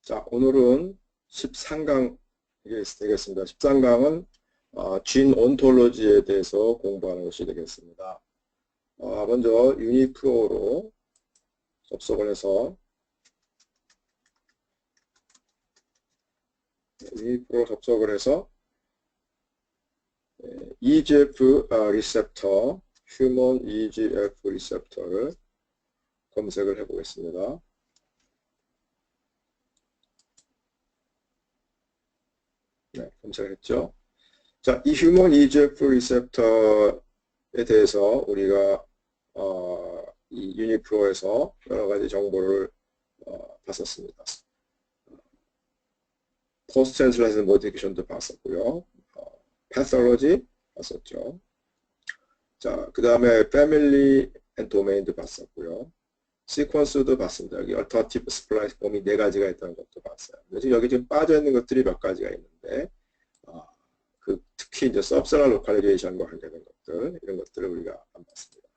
자, 오늘은 13강 되겠습니다. 13강은 진 온톨로지에 대해서 공부하는 것이 되겠습니다. 먼저 유니프로로 접속을 해서 EGF 리셉터, 휴먼 EGF 리셉터를 검색을 해 보겠습니다. 네, 검색했죠. 자, 이 휴먼 EGF 리셉터에 대해서 우리가 이 유니프로에서 여러 가지 정보를 봤었습니다. 포스트 트랜슬레이션 모디피케이션도 봤었고요. 패솔로지 봤었죠. 자, 그 다음에 패밀리 앤 도메인도 봤었고요. 시퀀스도 봤습니다. 여기 얼터너티브 스플라이스 폼이 4가지가 있다는 것도 봤어요. 지금 여기 지금 빠져 있는 것들이 몇 가지가 있는데, 특히 이제 서브셀러 로컬리제이션과 관계된 것들, 이런 것들을 우리가 안 봤습니다.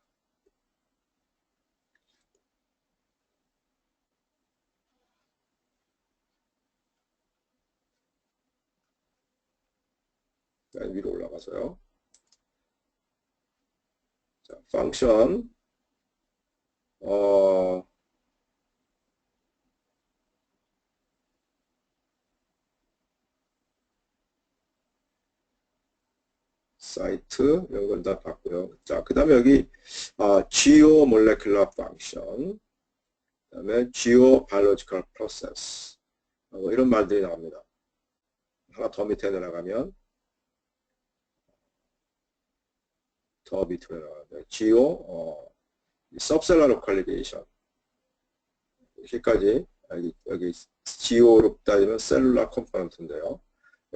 위로 올라가서요. 자, 펑션, 사이트 이런 건 다 봤고요. 자, 그 다음에 여기 Geo Molecular Function, 그 다음에 Geo Biological Process 이런 말들이 나옵니다. 하나 더 밑에 내려가면 Geo Subcellular Localization 여기까지 여기 Geo로 따지면 셀룰라 컴포넌트인데요.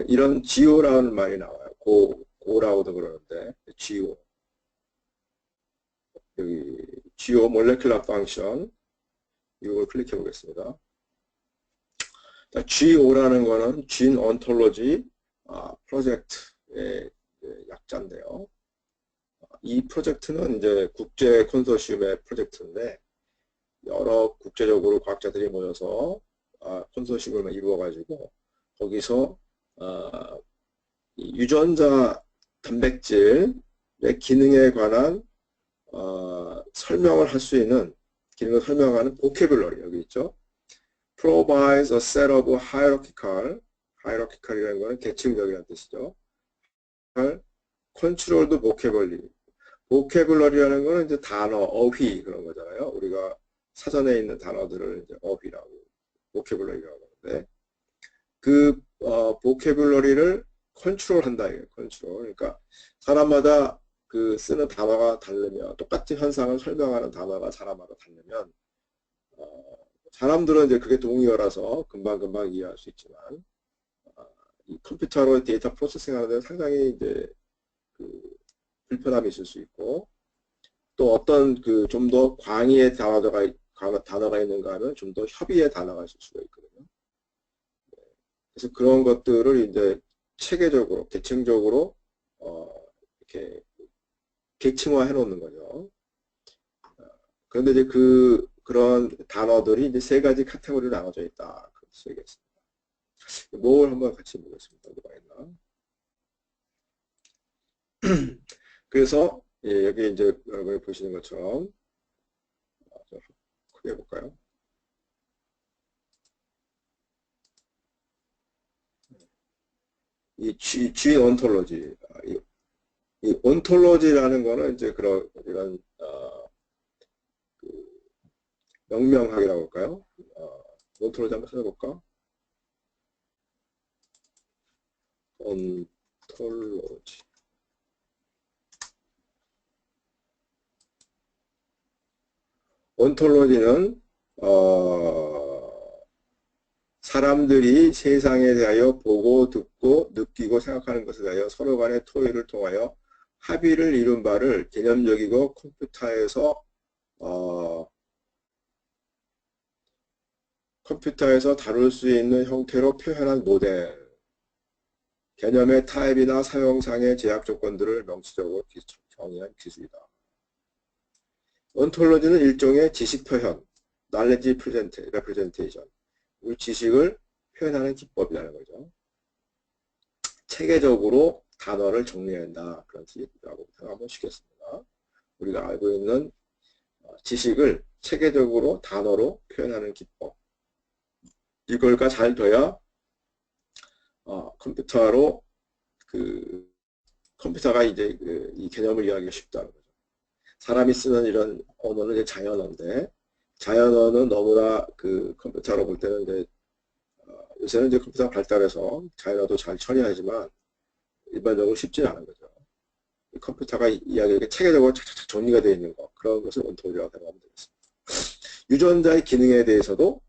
이런 Geo라는 말이 나와요. 고라고도 그러는데 Geo 여기 Geo Molecular Function 이걸 클릭해 보겠습니다. Geo라는 거는 Gene Ontology 프로젝트의 약자인데요. 이 프로젝트는 이제 국제 컨소시엄의 프로젝트인데 여러 국제적으로 과학자들이 모여서 컨소시엄을 이루어가지고 거기서 유전자 단백질의 기능에 관한 설명을 할 수 있는 기능을 설명하는 보캐블러리 여기 있죠. provides a set of hierarchical이라는 것은 계층적이라는 뜻이죠. controlled vocabulary라는 것은 이제 단어, 어휘 그런 거잖아요. 우리가 사전에 있는 단어들을 이제 어휘라고 vocabulary라고 하는데 그 vocabulary를 컨트롤한다 이게 컨트롤. 그러니까 사람마다 그 쓰는 단어가 다르면 똑같은 현상을 설명하는 단어가 사람마다 다르면 사람들은 이제 그게 동의어라서 금방 이해할 수 있지만 이 컴퓨터로 데이터 프로세싱 하는데 상당히 이제 그 불편함이 있을 수 있고 또 어떤 그 좀 더 광의의 단어가 있는가 하면 좀 더 협의의 단어가 있을 수가 있거든요. 그래서 그런 것들을 이제 체계적으로 계층적으로 이렇게 계층화 해 놓는 거죠. 그런데 이제 그런 단어들이 이제 3가지 카테고리로 나눠져 있다. 그렇게 쓰겠습니다. 뭘 한번 같이 보겠습니다. 누가 있나? 그래서 여기 이제 여러분이 보시는 것처럼 크게 해볼까요? 이 G 온톨로지, 이 온톨로지라는 거는 이제 이런 그 명명학이라고 할까요? 온톨로지 한번 찾아볼까? 온톨로지. 온톨로지는 사람들이 세상에 대하여 보고 듣고 느끼고 생각하는 것에 대하여 서로 간의 토의를 통하여 합의를 이룬 바를 개념적이고 컴퓨터에서 다룰 수 있는 형태로 표현한 모델, 개념의 타입이나 사용상의 제약 조건들을 명시적으로 정의한 기술이다. 온톨로지는 일종의 지식 표현, knowledge representation, 우리 지식을 표현하는 기법이라는 거죠. 체계적으로 단어를 정리해야 한다. 그런 뜻이라고 생각하면 쉽겠습니다. 우리가 알고 있는 지식을 체계적으로 단어로 표현하는 기법. 이걸가 잘 돼야 컴퓨터로 컴퓨터가 이제 이 개념을 이해하기가 쉽다는 거죠. 사람이 쓰는 이런 언어는 이제 자연어인데, 자연어는 너무나 컴퓨터로 볼 때는 이제 요새는 이제 컴퓨터가 발달해서 자연어도 잘 처리하지만 일반적으로 쉽지는 않은 거죠. 컴퓨터가 이야기하기에 체계적으로 착착착 정리가 되어 있는 것, 그런 것을 온톨로지라고 생각하면 되겠습니다. 유전자의 기능에 대해서도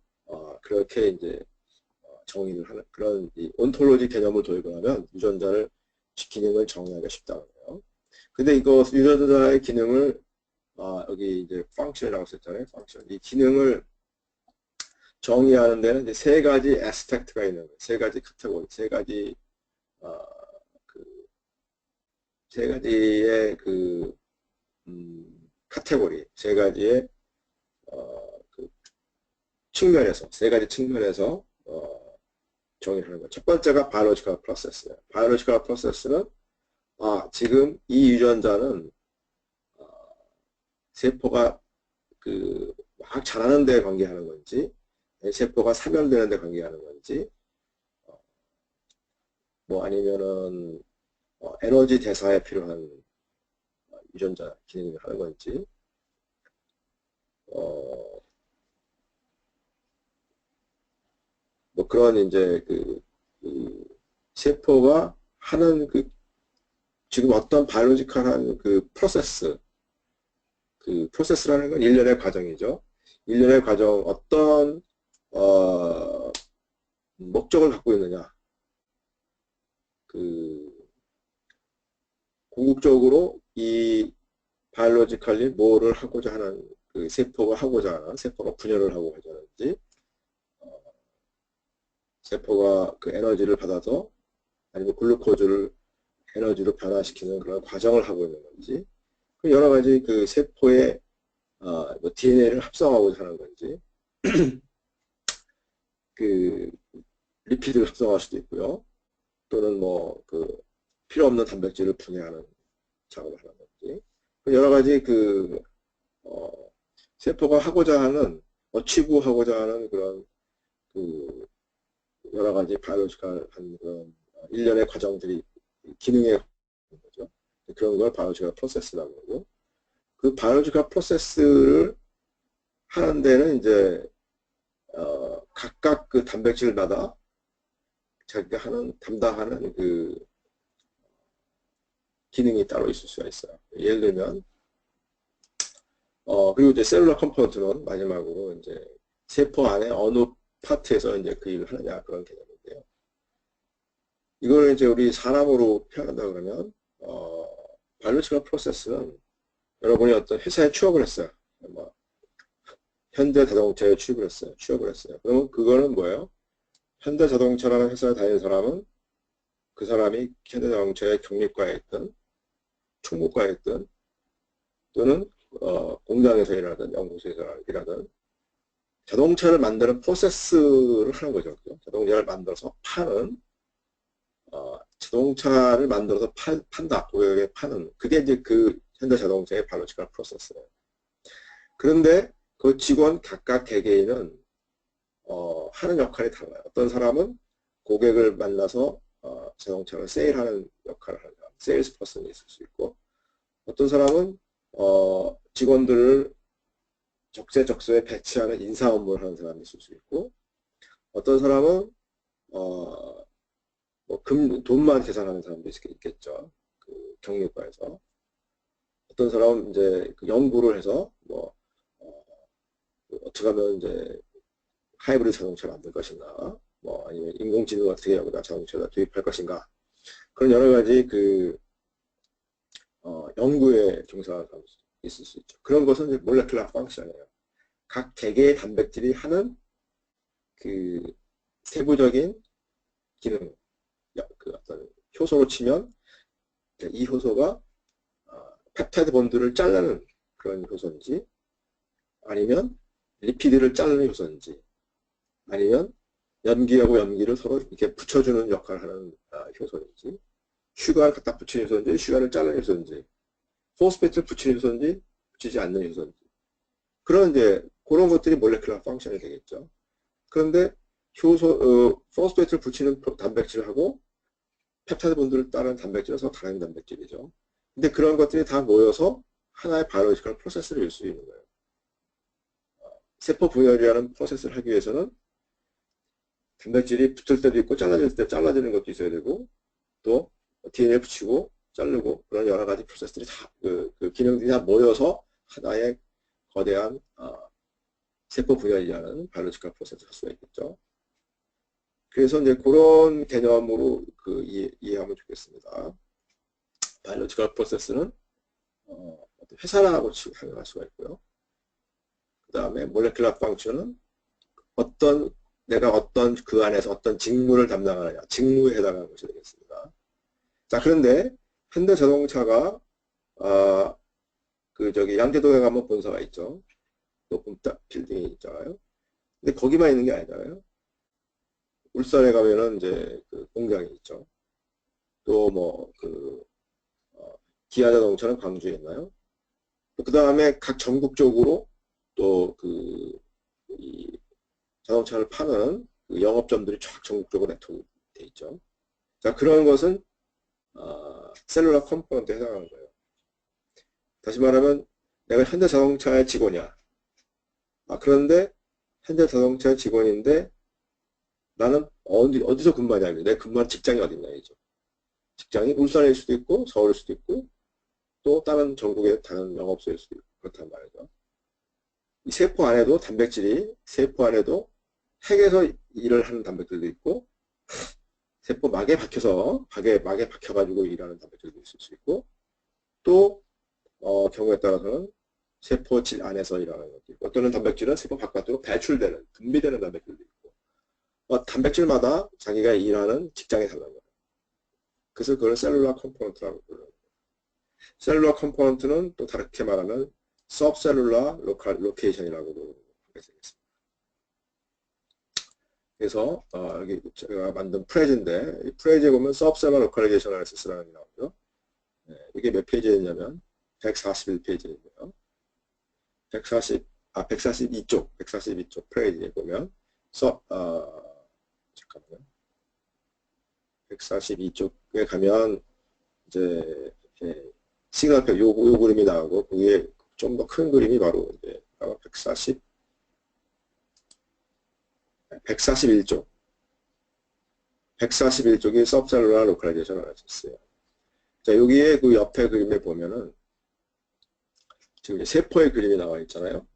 그렇게 이제 정의를 하는 그런 온톨로지 개념을 도입을 하면 유전자를 기능을 정의하기가 쉽다는 거예요. 근데 이거 유전자의 기능을 여기 이제 펑션이라고 썼잖아요. 펑션. 이 기능을 정의하는 데는 이제 세 가지 애스펙트가 있는 거예요. 세 가지 카테고리, 세 가지의 카테고리, 세 가지의 측면에서, 세 가지 측면에서 정의를 하는 거예요. 첫 번째가 바이올로지컬 프로세스예요. 바이올로지컬 프로세스는 지금 이 유전자는 세포가 막 자라는 데 관계하는 건지, 세포가 사멸되는 데 관계하는 건지, 뭐 아니면은 에너지 대사에 필요한 유전자 기능을 하는 건지, 뭐 그런 이제 세포가 하는 지금 어떤 바이올로지컬한 프로세스라는 건 일련의 과정이죠. 일련의 과정, 어떤 목적을 갖고 있느냐. 궁극적으로 이 바이올로지컬리 뭐를 하고자 하는 세포가 하고자 하는, 세포가 분열을 하고 하자는지, 세포가 에너지를 받아서 아니면 글루코즈를 에너지로 변화시키는 그런 과정을 하고 있는 건지, 여러 가지 세포의 뭐 DNA를 합성하고자 하는 건지, 리피드를 합성할 수도 있고요. 또는 뭐 필요 없는 단백질을 분해하는 작업을 하는 건지, 여러 가지 세포가 하고자 하는, 어치브하고자 하는 그런 여러 가지 바이올로지컬한 그런 일련의 과정들이 기능에 거죠. 그런 걸 바이올로지컬 프로세스라고 하고, 그 바이올로지컬 프로세스를 하는 데는 이제 각각 단백질마다 자기가 담당하는 기능이 따로 있을 수가 있어요. 예를 들면 그리고 이제 셀룰러 컴포넌트는 마지막으로 이제 세포 안에 어느 파트에서 이제 그 일을 하느냐, 그런 개념인데요. 이걸 이제 우리 사람으로 표현한다 그러면 바이올로지컬 프로세스는 여러분이 어떤 회사에 취업을 했어요. 뭐 현대자동차에 취업을 했어요. 그러면 그거는 뭐예요? 현대자동차라는 회사에 다니는 사람은 그 사람이 현대자동차의 경력과에 있든 총무과에 있든 또는 공장에서 일하든 연구소에서 일하든 자동차를 만드는 프로세스를 하는 거죠. 자동차를 만들어서 파는, 자동차를 만들어서 판다, 고객에게 파는, 그게 이제 현대자동차의 바이올로지컬 프로세스예요. 그런데 그 직원 각각 개개인은 하는 역할이 달라요. 어떤 사람은 고객을 만나서 자동차를 세일하는 역할을 하는 사람, 세일스 퍼슨이 있을 수 있고, 어떤 사람은 직원들을 적재적소에 배치하는 인사 업무를 하는 사람이 있을 수 있고, 어떤 사람은 뭐 돈만 계산하는 사람도 있겠죠. 경리과에서. 어떤 사람은 이제 연구를 해서 뭐 어떻게 하면 이제 하이브리드 자동차를 만들 것인가, 뭐 아니면 인공지능 어떻게 여기다 자동차를 도입할 것인가, 그런 여러 가지 연구에 종사하는 사람이 있을 수 있죠. 그런 것은 이제 몰레큘러 펑션이에요. 각 개개의 단백질이 하는 세부적인 기능, 어떤 효소로 치면 이 효소가 펩타이드 본드를 자르는 그런 효소인지, 아니면 리피드를 자르는 효소인지, 아니면 염기하고 염기를 서로 이렇게 붙여주는 역할을 하는 효소인지, 슈가를 갖다 붙이는 효소인지, 슈가를 자르는 효소인지, 포스페트를 붙이는 효소인지, 붙이지 않는 효소인지. 그런 이제 그런 것들이 몰레큘러 펑션이 되겠죠. 그런데 포스페트를 붙이는 단백질하고 펩타이드 본드를 따르는 단백질은 서로 다른 단백질이죠. 근데 그런 것들이 다 모여서 하나의 바이오로지컬 프로세스를 일 수 있는 거예요. 세포 분열이라는 프로세스를 하기 위해서는 단백질이 붙을 때도 있고 잘라질 때 잘라지는 것도 있어야 되고 또 DNA 붙이고 자르고 그런 여러 가지 프로세스들이 다 그 기능들이 다 모여서 하나의 거대한 세포 분열이라는 바이오로지컬 프로세스를 할 수가 있겠죠. 그래서 이제 그런 개념으로 이해하면 좋겠습니다. 바이오로지컬 프로세스는 회사라고 생각할 수가 있고요. 그 다음에 몰레큘러 펑션은 내가 어떤 그 안에서 어떤 직무를 담당하느냐, 직무에 해당하는 것이 되겠습니다. 자, 그런데 현대자동차가 양재동에 가면 본사가 있죠. 높은 빌딩이 있잖아요. 근데 거기만 있는 게 아니잖아요. 울산에 가면은 이제 그 공장이 있죠. 또 기아자동차는 광주에 있나요? 그 다음에 각 전국적으로 또 이 자동차를 파는 그 영업점들이 쫙 전국적으로 네트워크 돼 있죠. 자, 그런 것은 셀룰러 컴포넌트에 해당하는 거예요. 다시 말하면 내가 현대자동차의 직원이야. 그런데 현대자동차의 직원인데 나는 어디서 근무하냐. 내 근무한 직장이 어딨냐이죠. 직장이 울산일 수도 있고 서울일 수도 있고 또 다른 전국의 다른 영업소일 수도 있고 그렇단 말이죠. 이 세포 안에도 세포 안에도 핵에서 일을 하는 단백질도 있고 세포 막에 박혀가지고 일하는 단백질도 있을 수 있고 또 경우에 따라서는 세포질 안에서 일하는 것도 있고 어떤 단백질은 세포 바깥으로 분비되는 단백질도 있고 단백질마다 자기가 일하는 직장이 달라요. 그래서 그걸 셀룰러 컴포넌트라고 불러요. 셀룰러 컴포넌트는 또 다르게 말하면 서브셀룰러 로케이션이라고 하게 되겠습니다. 그래서 여기 제가 만든 프레지인데 이 프레지에 보면 서브셀룰러 로컬리제이션 어나리시스라는 게 나오죠. 네, 이게 몇 페이지였냐면 141페이지인데요. 142쪽 프레지에 보면 잠깐만요. 142쪽에 가면 이제 시그널표 요 그림이 나오고 거기에 좀 더 큰 그림이 바로 이제 141쪽이 서브셀룰러 로컬라이제이션 어나리시스예요. 자, 여기에 그 옆에 그림에 보면은 지금 이제 세포의 그림이 나와 있잖아요.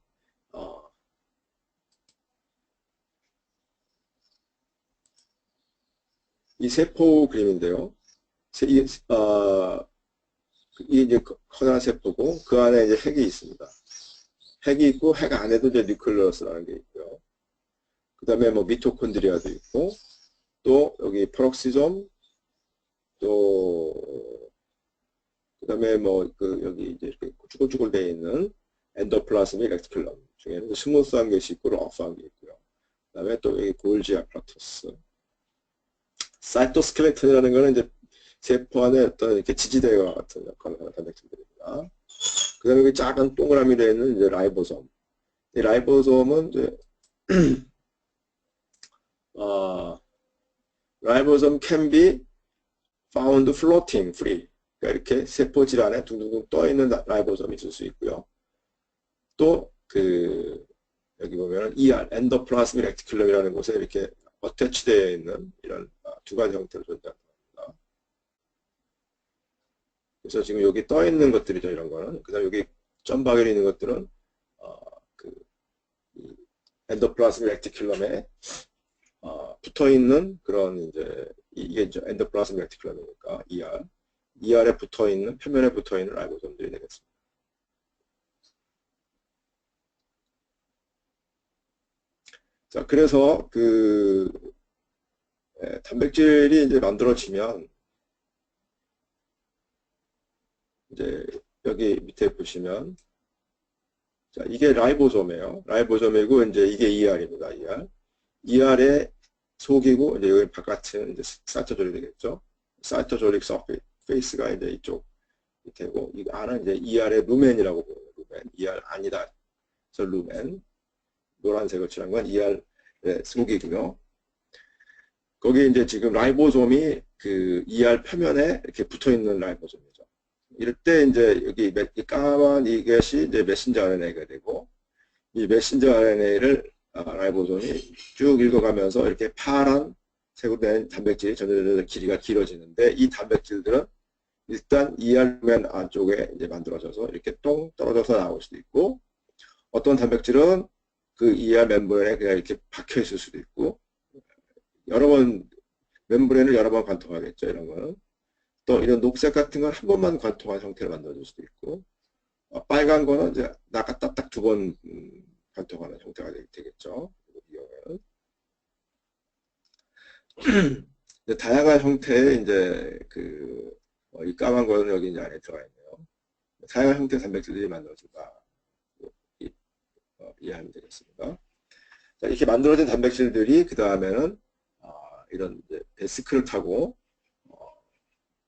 이 세포 그림인데요. 이게 이제 커다란 세포고 그 안에 이제 핵이 있습니다. 핵이 있고 핵 안에도 이제 뉴클레우스라는 게 있고요. 그 다음에 미토콘드리아도 있고 또 여기 페록시솜 또 그 다음에 여기 이제 이렇게 쭈글쭈글 되어 있는 엔도플라스믹 레티큘럼 중에는 스무스한 것이 있고 러프한 게 있고요. 그 다음에 또 여기 골지 아플라토스 사이토스켈레톤이라는 거는 이제 세포 안에 어떤 이렇게 지지대와 같은 역할을 하는 단백질들입니다. 그 다음에 여기 작은 동그라미 되어 있는 이제 라이보솜. 이 라이보솜은 이제 라이보솜 can be found floating free. 그러니까 이렇게 세포질 안에 둥둥둥 떠 있는 라이보솜이 있을 수 있고요. 또 여기 보면 ER, 엔도플라스믹 레티큘럼이라는 곳에 이렇게 어태치되어 있는 이런 두 가지 형태로 존재합니다. 그래서 지금 여기 떠 있는 것들이죠, 이런 거는. 그 다음에 여기 점박에 있는 것들은 엔도플라스믹 레티큘럼에 붙어 있는 그런 이제 이게 이제 엔도플라스믹 레티큘럼이니까 ER에 붙어 있는 표면에 붙어 있는 라이보솜들이 되겠습니다. 자, 그래서 단백질이 이제 만들어지면 이제 여기 밑에 보시면 자, 이게 라이보솜이에요. 라이보솜이고 이제 이게 ER입니다. ER에 속이고 이제 여기 바깥은 이제 사이토조릭이 되겠죠. 사이토조릭 서페이스가 이제 이쪽 되고 이 안은 이제 ER의 루멘이라고 부르는 루멘. ER 아니다. 저 루멘. 노란색을 칠한 건 ER의 속이고요. 거기 이제 지금 라이보솜이 그 ER 표면에 이렇게 붙어 있는 라이보솜이죠. 이럴 때 이제 여기 까만 이것이 이제 메신저 RNA가 되고 이 메신저 RNA를 라이보솜이 쭉 읽어가면서 이렇게 파란 색으로 된 단백질이 점점 길이가 길어지는데 이 단백질들은 일단 ER맨 안쪽에 이제 만들어져서 이렇게 똥 떨어져서 나올 수도 있고 어떤 단백질은 그 ER 멤브레인에 그냥 이렇게 박혀 있을 수도 있고 여러 번 멤브레인을 여러 번 관통하겠죠. 이런 거는 또 이런 녹색 같은 건 한 번만 관통한 형태로 만들어질 수도 있고 빨간 거는 이제 나갔다 딱 두 번 관통하는 형태가 되겠죠. 이 경우에는 다양한 형태의 이제 이 까만 거는 여기 이제 안에 들어가 있네요. 다양한 형태의 단백질들이 만들어진다. 이해하면 되겠습니다. 자, 이렇게 만들어진 단백질들이 그 다음에는 이런 이제 베스크를 타고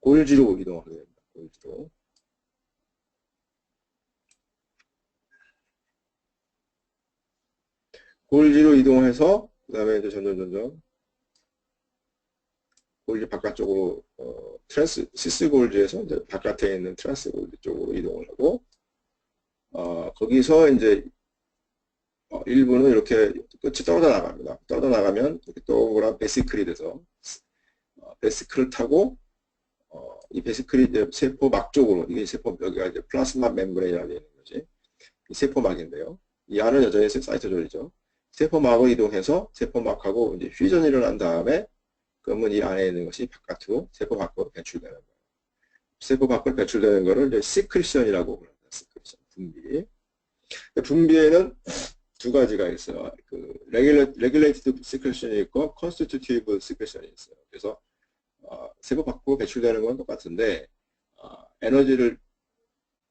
골지로 이동하게 됩니다. 골지로. 골지로 이동해서 그 다음에 이제 점점 골지 바깥쪽으로 시스 골지에서 이제 바깥에 있는 트랜스 골지 쪽으로 이동을 하고 거기서 이제 일부는 이렇게 끝이 떨어져 나갑니다. 떨어져 나가면 이렇게 동그란 베시클이 돼서 베시클을 타고 이 베시클이 이제 세포막 쪽으로 이게 여기가 이제 플라스마 멤브레인이라고 되어 있는 거지. 이 세포막인데요. 이 안은 여전히 사이토졸이죠. 세포막을 이동해서 세포막하고 이제 퓨전이 일어난 다음에 그러면 이 안에 있는 것이 바깥으로 세포 밖으로 배출되는 거예요. 세포 밖으로 배출되는 거를 이제 시크리션이라고 부릅니다. 시크리션, 분비. 분비에는 두 가지가 있어요. 레귤레이티드 시크레션이 있고 컨스티튜티브 시크레션이 있어요. 그래서 세포 밖으로 배출되는 건 똑같은데 에너지를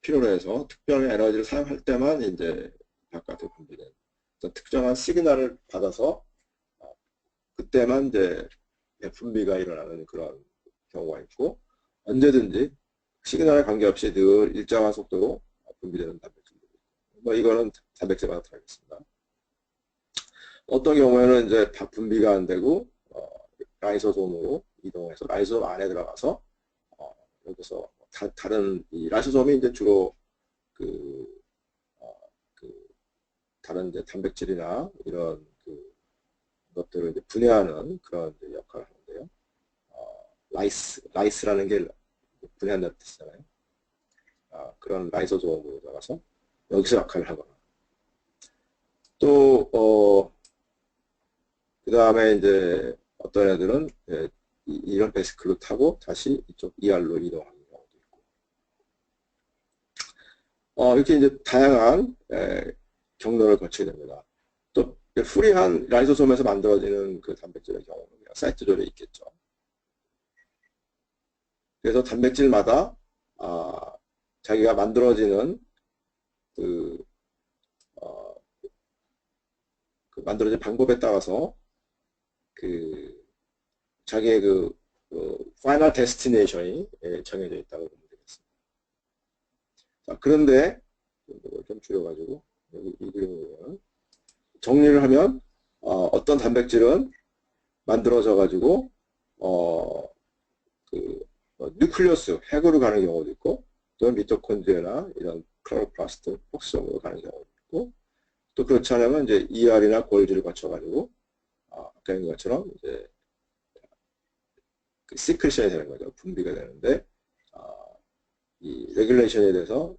필요로 해서 특별한 에너지를 사용할 때만 이제 바깥으로 분비되는 특정한 시그널을 받아서 그때만 이제 분비가 일어나는 그런 경우가 있고 언제든지 시그널에 관계없이 늘 일정한 속도로 분비되는 단백질들이 뭐 이거는 단백질마다 다르겠습니다. 어떤 경우에는 이제 다 분비가 안 되고 라이소솜으로 이동해서 라이소솜 안에 들어가서 여기서 다른 이 라이소솜이 이제 주로 다른 이제 단백질이나 이런 것들을 이제 분해하는 그런 이제 역할을 하는데요. 라이스라는 게 분해한다는 뜻이잖아요. 그런 라이소솜으로 들어가서 여기서 역할을 하거나 또 그 다음에 이제 어떤 애들은 이런 베시클로 타고 다시 이쪽 ER로 이동하는 경우도 있고 이렇게 이제 다양한 경로를 거치게 됩니다. 또 프리한 라이소솜에서 만들어지는 그 단백질의 경우는 사이토졸에 있겠죠. 그래서 단백질마다 자기가 만들어지는 만들어진 방법에 따라서 자기의 파이널 데스티네이션이 정해져 있다고 보면 되겠습니다. 자, 그런데 좀 줄여가지고 여기 이 그림을 정리를 하면 어떤 단백질은 만들어져 가지고 뉴클리어스 핵으로 가는 경우도 있고 또 미토콘드리아나 이런 클로로플라스트 폭성으로 가는 경우도 있고 또 그렇지 않으면 이제 ER이나 골지를 거쳐 가지고 아까 있는 것처럼 이제 시크리션이 되는 거죠. 분비가 되는데 이 레귤레이션에 대해서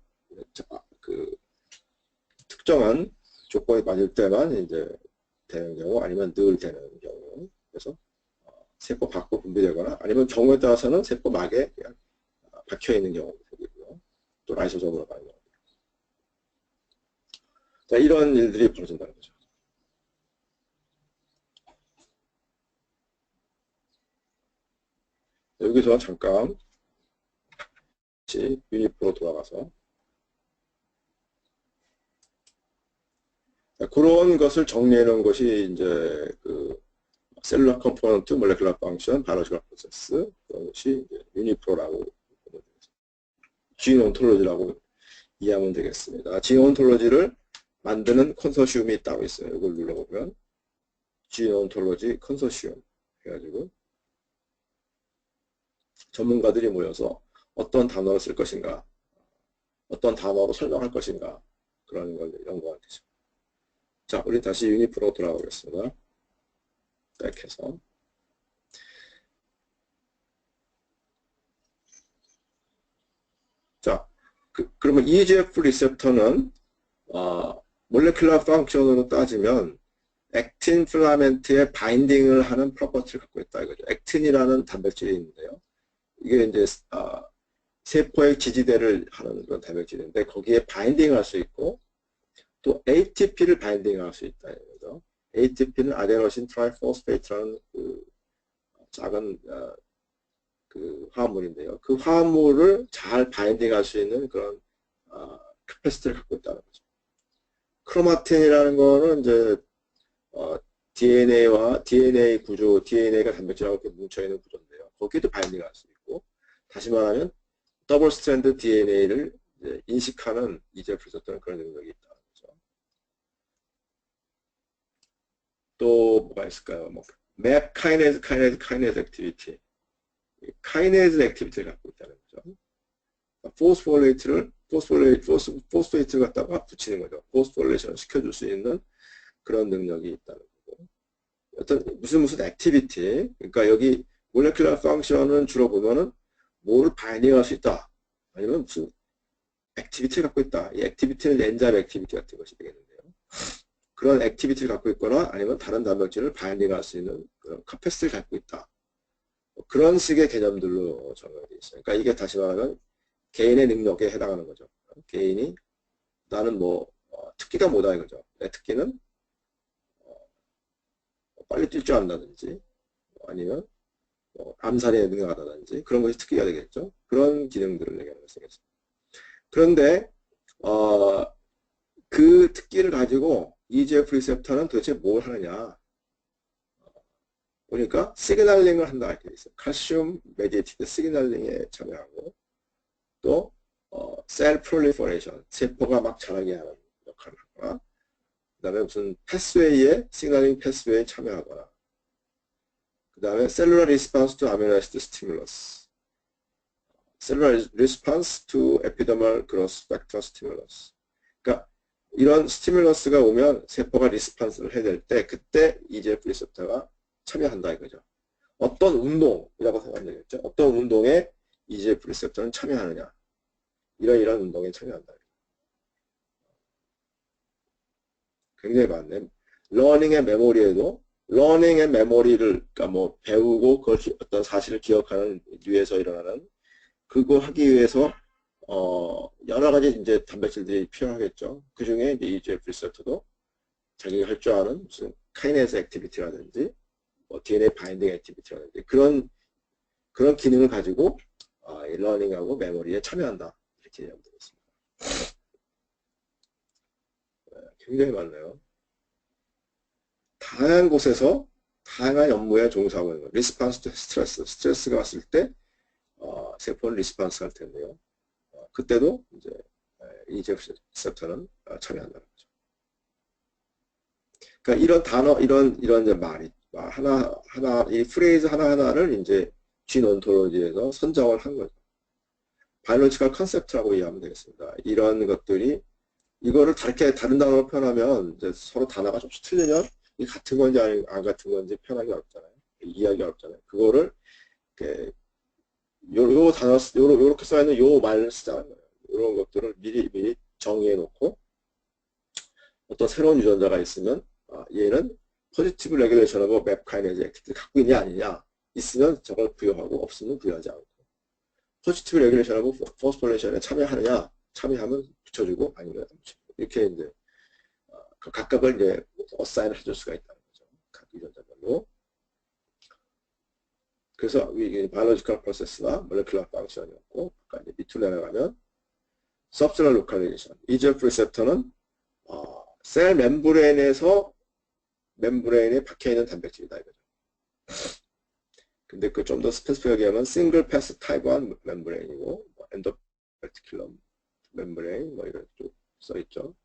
특정한 조건이 맞을 때만 이제 되는 경우 아니면 늘 되는 경우 그래서 세포 밖으로 분비되거나 아니면 경우에 따라서는 세포 막에 그냥 박혀 있는 경우도 되고요. 또 라이소솜으로 가는 경우. 자, 이런 일들이 벌어진다는 거죠. 여기서 잠깐 유니프로 돌아가서 그런 것을 정리해 놓은 것이 이제 셀룰러 컴포넌트, 몰레큘러 펑션, 바이올로지컬 프로세스, 그것이 유니프로라고 보면 되겠습니다. 진 온톨로지라고 이해하면 되겠습니다. 진 온톨로지를 만드는 컨소시움이 따로 있어요. 이걸 눌러보면 진 온톨로지 컨소시움 해가지고 전문가들이 모여서 어떤 단어를 쓸 것인가, 어떤 단어로 설명할 것인가, 그런 걸 연구하는 거죠. 자, 우리 다시 유니프로 돌아오겠습니다. 백해서. 자, 그러면 EGF 리셉터는 몰레큘러 펑션으로 따지면 액틴 필라멘트에 바인딩을 하는 프로퍼티를 갖고 있다 이거죠. 액틴이라는 단백질이 있는데요. 이게 이제 세포의 지지대를 하는 그런 단백질인데 거기에 바인딩을 할 수 있고 또 ATP를 바인딩할 수 있다 이거죠. ATP는 아데노신 트라이포스페이트라는 그 작은 그 화합물인데요. 그 화합물을 잘 바인딩할 수 있는 그런 캐패시티를 갖고 있다는 거죠. 크로마틴이라는 거는 이제 DNA와 DNA 구조, DNA가 단백질하고 이렇게 뭉쳐있는 구조인데요. 거기도 바인딩할 수 있고, 다시 말하면 더블 스트랜드 DNA를 인식하는 EGF 리셉터는 그런 능력이 있다는 거죠. 또 뭐가 있을까요? 맵 카이네즈 액티비티. 카이네즈 액티비티를 갖고 있다는 거죠. 포스포레이트를 갖다가 붙이는 거죠. 포스포레이션을 시켜줄 수 있는 그런 능력이 있다는 거고. 어떤 무슨 액티비티. 그러니까 여기 몰레큘러 펑션은 주로 보면은 뭐를 바이닝할 수 있다. 아니면 무슨 액티비티를 갖고 있다. 이 액티비티는 엔자임 액티비티 같은 것이 되겠는데요. 그런 액티비티를 갖고 있거나 아니면 다른 단백질을 바이닝할 수 있는 그런 카패시티를 갖고 있다. 그런 식의 개념들로 정의되어 있어요. 그러니까 이게 다시 말하면 개인의 능력에 해당하는 거죠. 개인이 나는 특기가 뭐다 이거죠. 내 특기는 빨리 뛸 줄 안다든지 아니면 암살에 능력하다든지 그런 것이 특기가 되겠죠. 그런 기능들을 얘기하는 것이겠습니다. 그런데 그 특기를 가지고 EGF 리셉터는 도대체 뭘 하느냐. 보니까 시그널링을 한다 이렇게 있어요. 칼슘 메디에이티드 시그널링에 참여하고 또 셀 프롤리퍼레이션 세포가 막 자라게 하는 역할을 하거나 그 다음에 무슨 패스웨이에 시그널링 패스웨이에 참여하거나 그 다음에 셀룰러 리스폰스 투 아미노 애시드 스티뮬러스 셀룰러 리스폰스 투 에피더멀 그로스 팩터 스티뮬러스 그러니까 이런 스티뮬러스가 오면 세포가 리스폰스를 해야 될 때 그때 EGF 리셉터가 참여한다 이거죠. 어떤 운동이라고 생각하면 되겠죠. 어떤 운동에 EGF 리셉터는 참여하느냐. 이런 운동에 참여한다. 굉장히 많네. 러닝 앤 메모리에도 러닝 앤 메모리를 그러니까 배우고 그걸 어떤 사실을 기억하는 위해서 일어나는 그거 하기 위해서 여러 가지 이제 단백질들이 필요하겠죠. 그 중에 이제 EGF 리셉터도 자기가 할 줄 아는 무슨 카이네즈 액티비티라든지 DNA 바인딩 액티비티라든지 그런 기능을 가지고 러닝하고 메모리에 참여한다. 이렇게 이야기하면 되겠습니다. 굉장히 많네요. 다양한 곳에서 다양한 업무에 종사하고 있는 거예요. 리스폰스 투 스트레스가 왔을 때 세포는 리스폰스 할 텐데요. 그때도 이제 EGF 리셉터는 참여한다는 거죠. 그러니까 이런 단어, 이런 이제 말이 이 프레이즈 하나하나를 이제 진 온톨로지에서 선정을 한 거죠. 바이올로지컬 컨셉트라고 이해하면 되겠습니다. 이런 것들이 이거를 다른 단어로 표현하면 이제 서로 단어가 조금씩 틀리면 이 같은 건지 안 같은 건지 표현하기 어렵잖아요. 이해하기 어렵잖아요. 그거를 이렇게 요렇게 써있는 요 말을 쓰자는 거예요. 이런 것들을 미리 정의해 놓고 어떤 새로운 유전자가 있으면 얘는 포지티브 레귤레이션하고 맵 카이네즈 액티비티를 갖고 있냐 아니냐 있으면 저걸 부여하고 없으면 부여하지 않고 포지티브 레귤레이션하고 포스포레이션에 참여하면 붙여주고 아니면 이렇게 이제 각각을 이제 어사인을 해줄 수가 있다는 거죠. 각 유전자별로. 그래서 이 바이올로지컬 프로세스나 몰레큘러 펑션이었고 이제 밑으로 내려가면 서브셀러 로컬리제이션 EGF 리셉터는 셀 멤브레인에 박혀있는 단백질이다 이거죠. 근데 그 좀 더 스페시픽하게 하면 싱글 패스 타입 1 멤브레인이고 엔도베티큘럼 멤브레인 뭐 이런 쪽 써 있죠.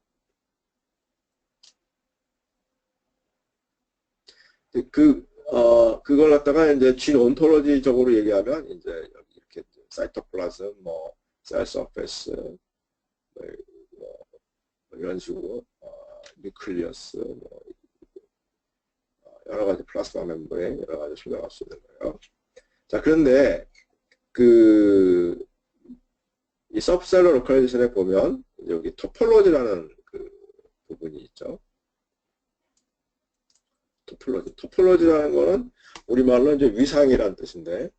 그걸 갖다가 이제 진 온토로지적으로 얘기하면 이제 여기 이렇게 사이토플라즘, 뭐, 셀 서페스, 뭐 이런 식으로, 뉴클리어스, 뭐, 여러 가지 플라스마 멤브레인, 여러 가지 설명할 수 있는 거예요. 자, 그런데 이 서브셀러 로컬리제이션에 보면 여기 토폴로지라는 그 부분이 있죠. 토폴로지라는 거는 우리말로 이제 위상이라는 뜻인데,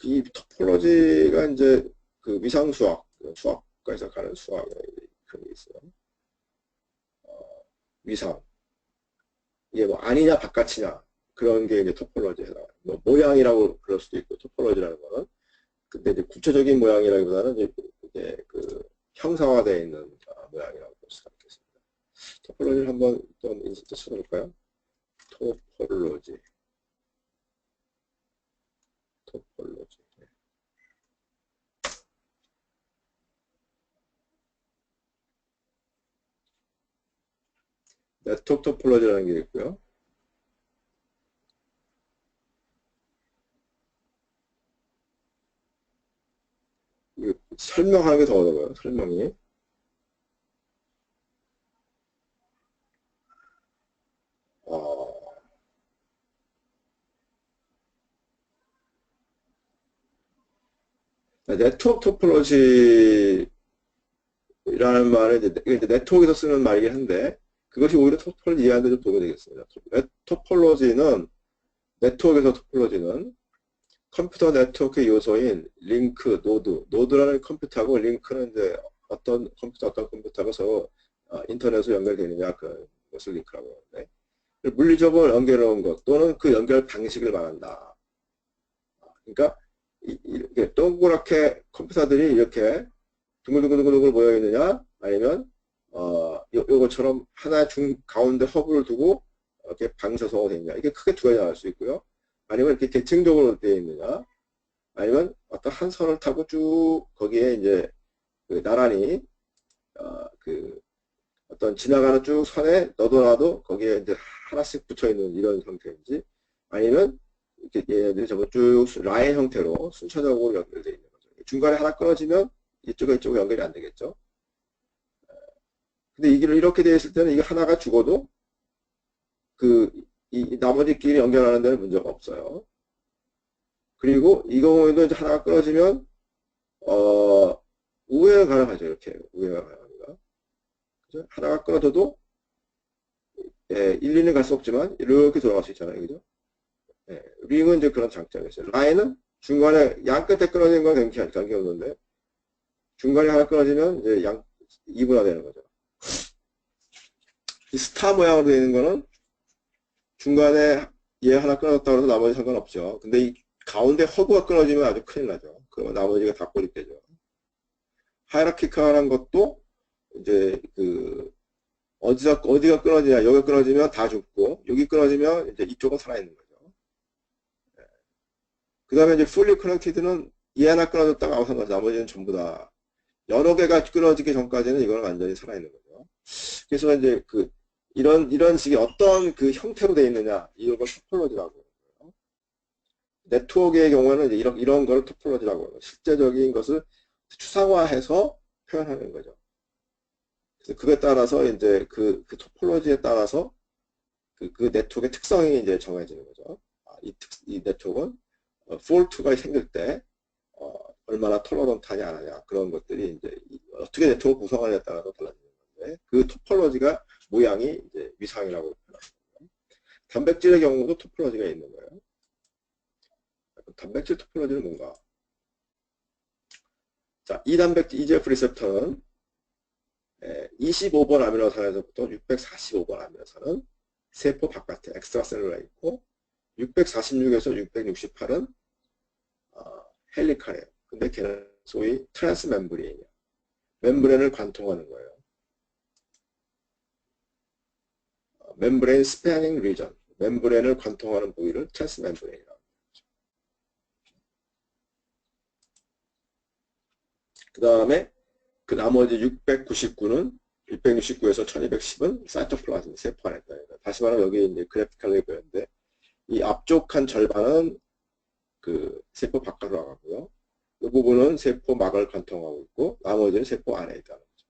이 토폴로지가 이제 그 위상 수학과에서 가는 수학의 그런 게 있어요. 위상. 이게 뭐 아니냐 바깥이냐 그런 게 이제 토폴로지에 나와요. 뭐 모양이라고 그럴 수도 있고 토폴로지라는 거는. 근데 이제 구체적인 모양이라기보다는 이제 그 형상화되어 있는 모양이라고 볼 수가 있겠습니다. 토폴로지를 한번 또 인서트 쳐볼까요? 토폴로지. 네트워크 토폴로지라는 게 있고요. 설명하는 게 더 어려워요. 설명이. 네트워크 토폴로지라는 말은 이제 네트워크에서 쓰는 말이긴 한데 그것이 오히려 토폴로지 이해하는 데 좀 도움이 되겠습니다. 네트워크에서 토폴로지는 컴퓨터 네트워크의 요소인 링크, 노드라는 컴퓨터하고 링크는 이제 어떤 컴퓨터하고 서로 인터넷으로 연결되느냐 그것을 링크라고 하는데 물리적으로 연결해온 것 또는 그 연결 방식을 말한다. 그러니까 이렇게 동그랗게 컴퓨터들이 이렇게 둥글둥글둥글 모여 있느냐 아니면 요것처럼 하나 가운데 허브를 두고 이렇게 방사선으로 되어 있느냐 이게 크게 두 가지 나올 수 있고요. 아니면 이렇게 대칭적으로 되어 있느냐 아니면 어떤 한 선을 타고 쭉 거기에 이제 나란히 어떤 지나가는 쭉 선에 너도나도 거기에 이제 하나씩 붙어 있는 이런 형태인지 아니면 이렇게 얘네들이 전부 쭉 라인 형태로 순차적으로 연결되어 있는 거죠. 중간에 하나 끊어지면 이쪽으로 연결이 안 되겠죠. 근데 이렇게 되어 있을 때는 이게 하나가 죽어도 이 나머지끼리 연결하는 데는 문제가 없어요. 그리고 이 경우에도 이제 하나가 끊어지면 우회가 가능하죠. 이렇게 우회가 가능합니다. 그죠? 하나가 끊어져도 1, 2는 갈 수 없지만 이렇게 돌아갈 수 있잖아요. 그죠? 예, 링은 이제 그런 장점이 있어요. 라인은 중간에 양 끝에 끊어진 건 관계없는데 중간에 하나 끊어지면 이제 2분화되는 거죠. 이 스타 모양으로 되어 있는 거는 중간에 얘 하나 끊어졌다고 해서 나머지 상관없죠. 근데 이 가운데 허브가 끊어지면 아주 큰일 나죠. 그러면 나머지가 다 고립되죠. 하이라키컬한 것도 이제 어디가 끊어지냐, 여기가 끊어지면 다 죽고, 여기 끊어지면 이제 이쪽은 살아있는 거죠. 그 다음에 이제 fully connected는 얘 하나 끊어졌다가 아무 상관없이 나머지는 전부 다 여러 개가 끊어지기 전까지는 이거는 완전히 살아있는 거죠. 그래서 이제 이런 식의 어떤 형태로 되어 있느냐, 이걸 토폴로지라고 해요. 네트워크의 경우에는 이제 이런 걸 토폴로지라고 해요. 실제적인 것을 추상화해서 표현하는 거죠. 그래서 그에 따라서 이제 그 토폴로지에 따라서 그 네트워크의 특성이 이제 정해지는 거죠. 이 네트워크는 폴트가 생길 때 얼마나 톨러런트하냐 안 하냐 그런 것들이 이제 어떻게 네트워크 구성하느냐에 따라서 달라지는 건데 그 토폴로지가 모양이 이제 위상이라고 표현합니다. 단백질의 경우도 토폴로지가 있는 거예요. 단백질 토폴로지는 뭔가? 자, 이 단백질 EGF 리셉터는 25번 아미노산에서부터 645번 아미노산은 세포 바깥에 엑스트라셀룰라에 있고 646에서 668은 헬리칼이에요. 근데 걔는 소위 트랜스 멤브레인이에요. 멤브레인을 관통하는 거예요. 멤브레인 스패닝 리전. 멤브레인을 관통하는 부위를 트랜스 멤브레인이라고 합니다. 그 다음에 그 나머지 699는 669에서 1210은 사이토플라즘 세포 안에 있다. 다시 말하면 여기 이제 그래피컬하게 보였는데 이 앞쪽 한 절반은 그 세포 바깥으로 나가고요. 이 부분은 세포 막을 관통하고 있고 나머지는 세포 안에 있다는 거죠.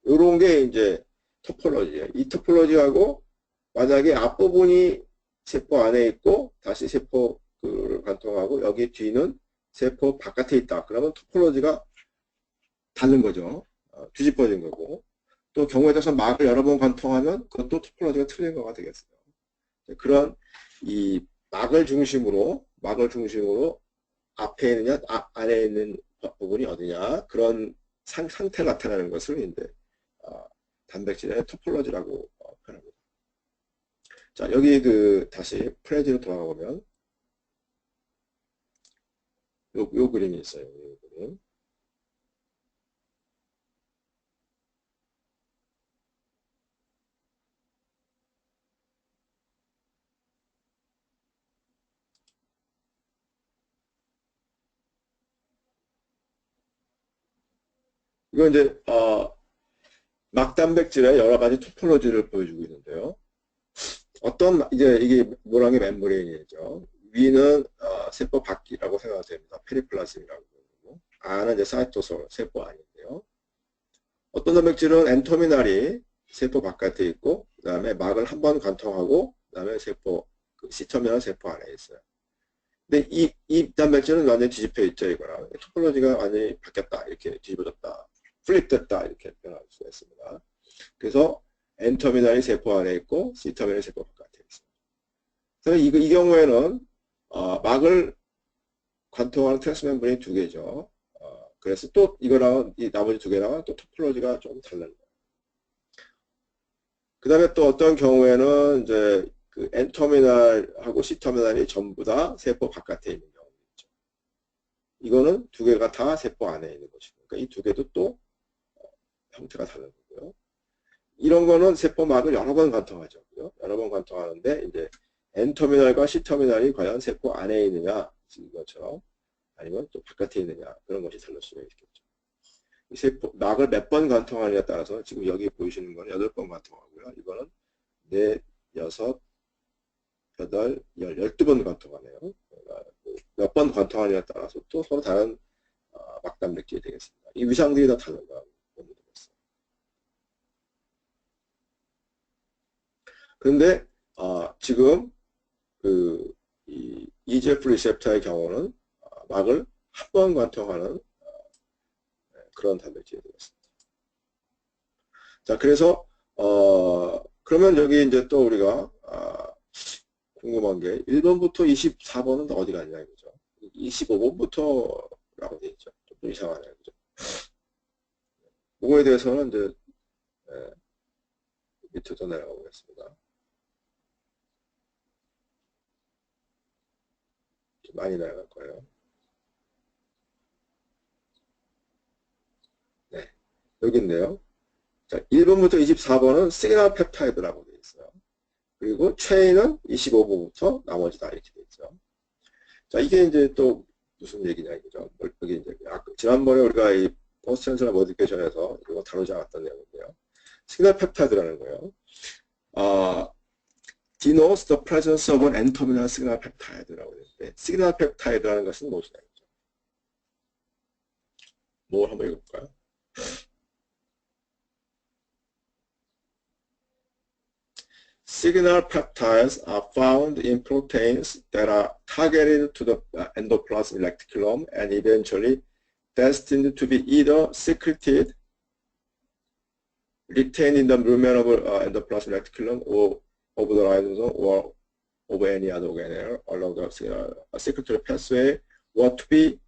이런 게 이제 토폴로지예요. 이 토폴로지하고 만약에 앞부분이 세포 안에 있고 다시 세포를 관통하고 여기 뒤는 세포 바깥에 있다. 그러면 토폴로지가 다른 거죠. 뒤집어진 거고. 또 경우에 따라서 막을 여러 번 관통하면 그것도 토폴로지가 틀린 거가 되겠어요. 그런 이 막을 중심으로 앞에 있느냐 안에 있는 부분이 어디냐 그런 상태가 나타나는 것을 이제 단백질의 토폴로지라고 표현합니다. 자, 여기 그 다시 프레지로 돌아가 보면 요 그림이 있어요. 요 그림. 이건 이제 막단백질의 여러 가지 토폴로지를 보여주고 있는데요. 어떤 이게 모랑의 멤브레인이죠. 위는 세포 밖이라고 생각하면 됩니다. 페리플라즘이라고 부르고 안은 이제 사이토솔 세포 안인데요. 어떤 단백질은 엔터미널이 세포 바깥에 있고 그 다음에 막을 한 번 관통하고 그 다음에 세포 C터미널 세포 안에 있어요. 근데 이 단백질은 완전히 뒤집혀 있죠. 이거랑 토폴로지가 완전히 바뀌었다 이렇게 뒤집어졌다 플립됐다 이렇게 표현할 수가 있습니다. 그래서 N터미널이 세포 안에 있고 C터미널이 세포 바깥에 있어요. 그래서 이 경우에는 막을 관통하는 트랜스멤브레인 두 개죠. 그래서 또 이거랑 이 나머지 두 개랑 또 토폴로지가 조금 다른 거예요. 그 다음에 또 어떤 경우에는 이제 그 N터미널하고 C터미널이 전부 다 세포 바깥에 있는 경우도 있죠. 이거는 두 개가 다 세포 안에 있는 것이고, 그러니까 이 두 개도 또 형태가 다른 거고요. 이런 거는 세포막을 여러 번 관통하죠. 여러 번 관통하는데 이제 N터미널과 C터미널이 과연 세포 안에 있느냐 이것처럼 아니면 또 바깥에 있느냐 그런 것이 다를 수가 있겠죠. 이 세포 막을 몇 번 관통하느냐에 따라서 지금 여기 보이시는 거는 8번 관통하고요. 이거는 4, 6, 8, 12번 관통하네요. 그러니까 몇 번 관통하느냐에 따라서 또 서로 다른 막단백질이 되겠습니다. 이 위상들이 다 다른가 보면 되겠어요. 그런데 지금 그 이 EGF 리셉터의 경우는 막을 한 번 관통하는 그런 단백질이 되겠습니다. 자, 그래서 그러면 여기 이제 또 우리가 궁금한 게 1번부터 24번은 어디 갔냐 이거죠. 25번부터라고 되어 있죠. 좀 이상하네요. 그죠? 그거에 대해서는 이제 밑으로 내려가 보겠습니다. 좀 많이 내려갈 거예요. 네, 여기 있네요. 자, 1번부터 24번은 시그널 펩타이드라고 되어 있어요. 그리고 체인은 25번부터 나머지 다 이렇게 되어 있죠. 자, 이게 이제 또 무슨 얘기냐 이거죠. 여기 이제 지난번에 우리가 이 포스트 트랜스레 모디피케이션에서 이거 다루지 않았던 내용인데요. 시그널 펩타이드라는 거예요. denotes the presence of an N-terminal signal peptide라고 되는데 시그널 펩타이드라는 것은 무엇이냐 이거죠. 뭐 한번 읽어볼까요? Signal peptides are found in proteins that are targeted to the endoplasmic reticulum and eventually destined to be either secreted, retained in the lumen of endoplasmic reticulum or of the ribosome or of any other organelle along the secretory pathway, or to be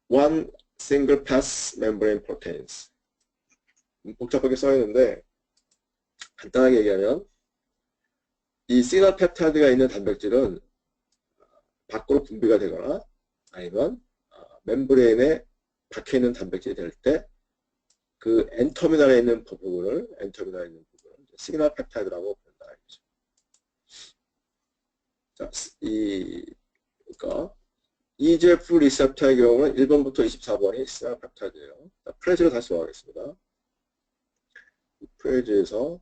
one single pass membrane proteins. 복잡하게 써 있는데 간단하게 얘기하면 이 시그널 펩타이드가 있는 단백질은 밖으로 분비가 되거나 아니면 멤브레인에 박혀있는 단백질이 될 때 그 N터미널에 있는 부분을 시그널 펩타이드라고 부른다. 자, 그러니까 EGF 리셉터의 경우는 1번부터 24번이 시그널 펩타이드예요. 프레즈로 다시 돌아가겠습니다. 프레즈에서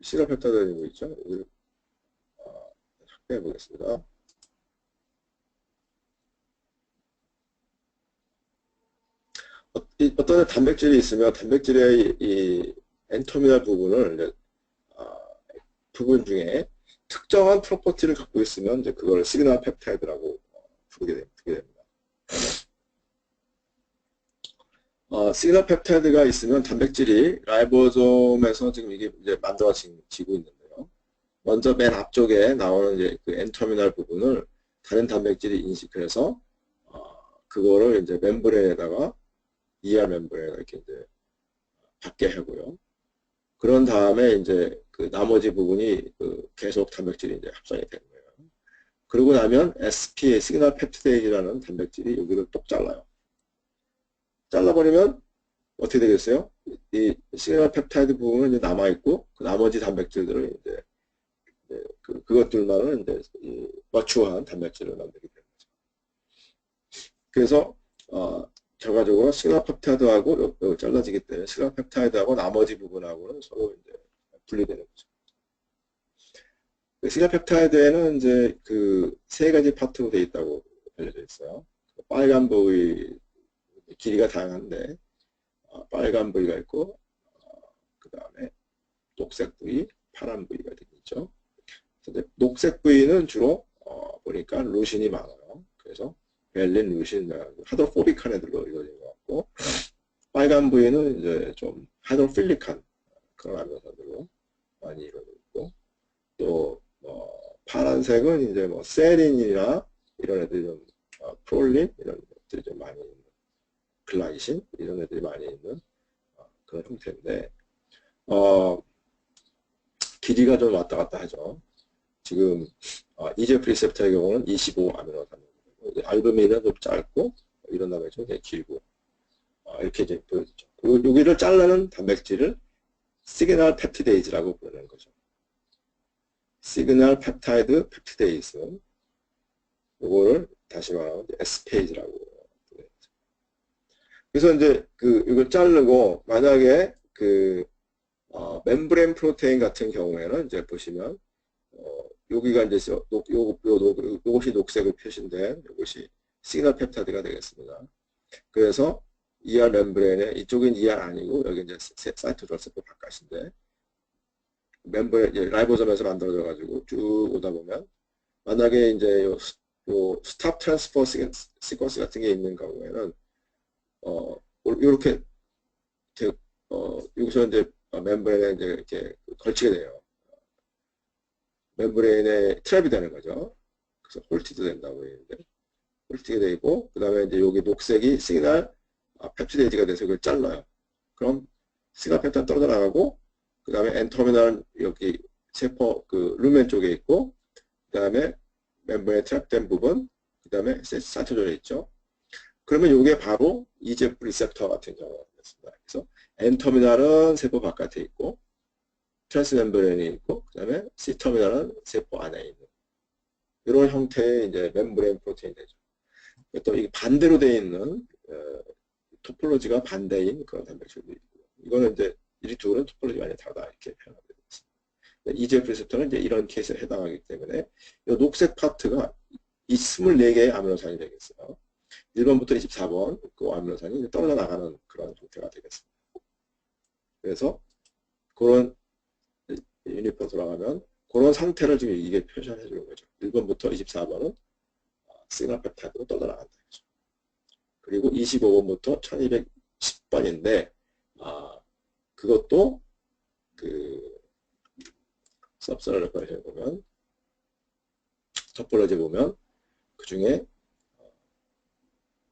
시그널 펩타이드가 있죠. 여기를 확대해 보겠습니다. 어떤 단백질이 있으면 단백질의 이 N터미널 부분을 부분 중에 특정한 프로퍼티를 갖고 있으면 이제 그걸 시그널 펩타이드라고 부르게 됩니다. 시그널 펩타이드가 있으면 단백질이 라이보솜에서 지금 이게 이제 만들어지고 있는데요. 먼저 맨 앞쪽에 나오는 이제 그 N터미널 부분을 다른 단백질이 인식을 해서 그거를 이제 멤브레인에다가 ER 멤브레인에 이렇게 이제 받게 하고요. 그런 다음에 이제 그 나머지 부분이 그 계속 단백질이 이제 합성이 되는 거예요. 그러고 나면 SPA, 시그널 펩티데이라는 단백질이 여기를 똑 잘라요. 잘라버리면 어떻게 되겠어요? 이 시그널 펩타이드 부분은 이제 남아있고, 그 나머지 단백질들을 이제 그것들만은 이제 마추어한 단백질을 만들게 되는 거죠. 그래서 결과적으로 시그널 펩타이드하고 여기 잘라지기 때문에 시그널 펩타이드하고 나머지 부분하고는 서로 이제 분리되는 거죠. 시그널 펩타이드에는 이제 그 세 가지 파트로 되어 있다고 알려져 있어요. 빨간 부위 길이가 다양한데 빨간 부위가 있고 그 다음에 녹색 부위, 파란 부위가 있죠. 녹색 부위는 주로 보니까 루신이 많아요. 그래서 벨린, 루신, 하드로포빅한 애들로 이루어진 것 같고, 빨간 부위는 이제 좀 하드로필릭한 그런 아미노산들로 많이 이루어져 있고, 또 파란색은 이제 뭐 세린이나 이런 애들이 좀 프롤린 이런 것들이 좀 많이 있는, 글라이신 이런 애들이 많이 있는 그런 형태인데 길이가 좀 왔다 갔다 하죠. 지금 EGF 리셉터의 경우는 25 아미노산, 알부민은 좀 짧고 이런 다음에 좀 길고 이렇게 이제 보여지죠. 그리고 여기를 자르는 단백질을 시그널 펩티데이즈라고 부르는 거죠. 시그널 펩타이드 펩티데이즈, 이거를 다시 말하면 SPAG라고 부르는 거죠. 그래서 이제 이걸 자르고 만약에 멤브레인 프로테인 같은 경우에는 이제 보시면 여기가 이제 요것이 녹색으로 표시된 이것이 시그널 펩타이드가 되겠습니다. 그래서 ER 멤브레인에 이쪽은 ER 아니고 여기 이제 사이토졸 세포 바깥인데 멤브레인 라이보솜에서 만들어져 가지고 쭉 오다 보면 만약에 이제 요 스탑 트랜스퍼 시퀀스 같은 게 있는 경우에는 이렇게 여기서 이제 멤브레인에 이제 이렇게 걸치게 돼요. 멤브레인에 트랩이 되는 거죠. 그래서 홀티드 된다고 했는데 홀티드 되고 그 다음에 이제 여기 녹색이 시그널 펩티데이즈가 돼서 이걸 잘라요. 그럼 시그널 펩타이드 떨어져 나가고 그 다음에 엔터미널 여기 세포 루멘 쪽에 있고 그 다음에 멤브레인 트랩된 부분 그 다음에 사이토졸에 있죠. 그러면 이게 바로 EGF 리셉터 같은 경우가 되겠습니다. 그래서 N터미널은 세포 바깥에 있고 트랜스멤브레인이 있고 그 다음에 C터미널은 세포 안에 있는 이런 형태의 이제 멤브레인 프로테인이 되죠. 또 이게 반대로 되어 있는 토폴로지가 반대인 그런 단백질도 있고 이거는 이제 이 둘은 토폴로지가 많이 다르다 이렇게 표현하게 되어 있습니다. EGF 리셉터는 이제 이런 케이스에 해당하기 때문에 이 녹색 파트가 이 24개의 아미노산이 되겠어요. 1번부터 24번 그 아미노산이 떨어져 나가는 그런 형태가 되겠습니다. 그래서 그런 유니폼 돌아가면 그런 상태를 지금 이게 표시해 주는 거죠. 1번부터 24번은 시그널 펩타이드로 떨어져 나간다. 그리고 25번부터 1210번인데 그것도 서브셀러 레퍼레이션을 보면 토폴로지 보면 그 중에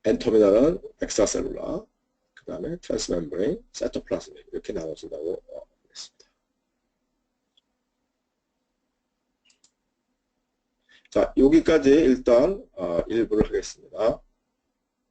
엔터미널은 엑스트라셀룰라, 그 다음에 트랜스멤브레인, 사이토플라즈믹 이렇게 나눠진다고 했습니다. 자, 여기까지 일단 일부를 하겠습니다.